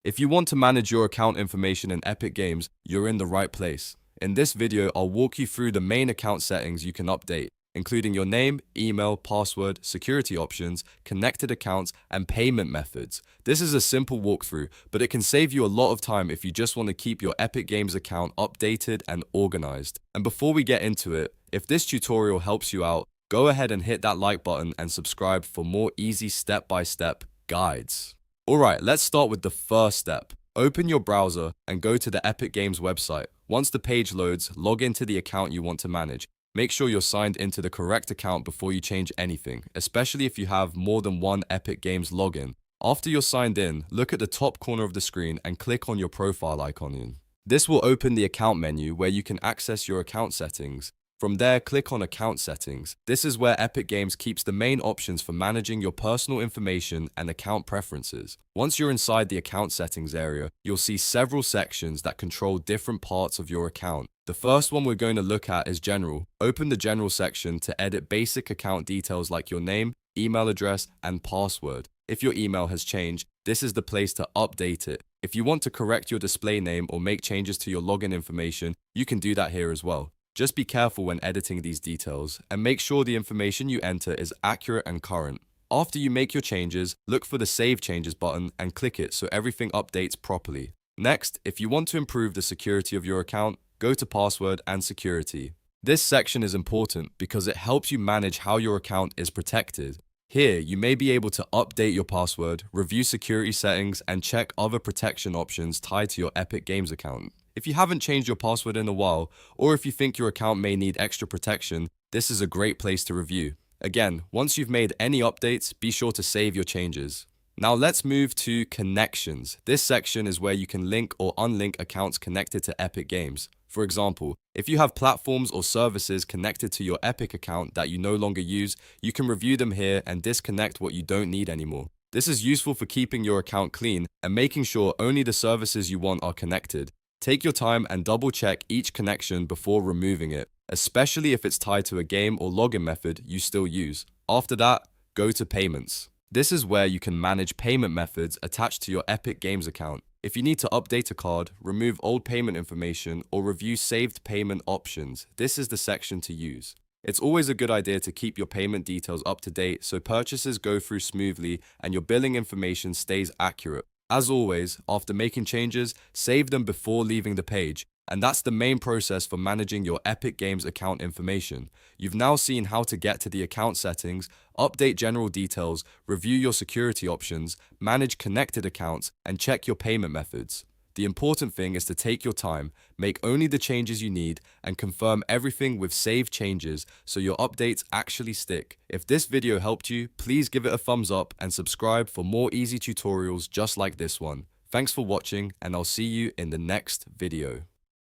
If you want to manage your account information in Epic Games, you're in the right place. In this video, I'll walk you through the main account settings you can update, including your name, email, password, security options, connected accounts, and payment methods. This is a simple walkthrough, but it can save you a lot of time if you just want to keep your Epic Games account updated and organized. And before we get into it, if this tutorial helps you out, go ahead and hit that like button and subscribe for more easy step-by-step guides. Alright, let's start with the first step. Open your browser and go to the Epic Games website. Once the page loads, log into the account you want to manage. Make sure you're signed into the correct account before you change anything, especially if you have more than one Epic Games login. After you're signed in, look at the top corner of the screen and click on your profile icon. This will open the account menu where you can access your account settings. From there, click on Account Settings. This is where Epic Games keeps the main options for managing your personal information and account preferences. Once you're inside the account settings area, you'll see several sections that control different parts of your account. The first one we're going to look at is General. Open the General section to edit basic account details like your name, email address, and password. If your email has changed, this is the place to update it. If you want to correct your display name or make changes to your login information, you can do that here as well. Just be careful when editing these details and make sure the information you enter is accurate and current. After you make your changes, look for the Save Changes button and click it so everything updates properly. Next, if you want to improve the security of your account, go to Password and Security. This section is important because it helps you manage how your account is protected. Here, you may be able to update your password, review security settings, and check other protection options tied to your Epic Games account. If you haven't changed your password in a while, or if you think your account may need extra protection, this is a great place to review. Again, once you've made any updates, be sure to save your changes. Now let's move to Connections. This section is where you can link or unlink accounts connected to Epic Games. For example, if you have platforms or services connected to your Epic account that you no longer use, you can review them here and disconnect what you don't need anymore. This is useful for keeping your account clean and making sure only the services you want are connected. Take your time and double check each connection before removing it, especially if it's tied to a game or login method you still use. After that, go to Payments. This is where you can manage payment methods attached to your Epic Games account. If you need to update a card, remove old payment information, or review saved payment options, this is the section to use. It's always a good idea to keep your payment details up to date so purchases go through smoothly and your billing information stays accurate. As always, after making changes, save them before leaving the page. And that's the main process for managing your Epic Games account information. You've now seen how to get to the account settings, update general details, review your security options, manage connected accounts, and check your payment methods. The important thing is to take your time, make only the changes you need, and confirm everything with Save Changes so your updates actually stick. If this video helped you, please give it a thumbs up and subscribe for more easy tutorials just like this one. Thanks for watching, and I'll see you in the next video.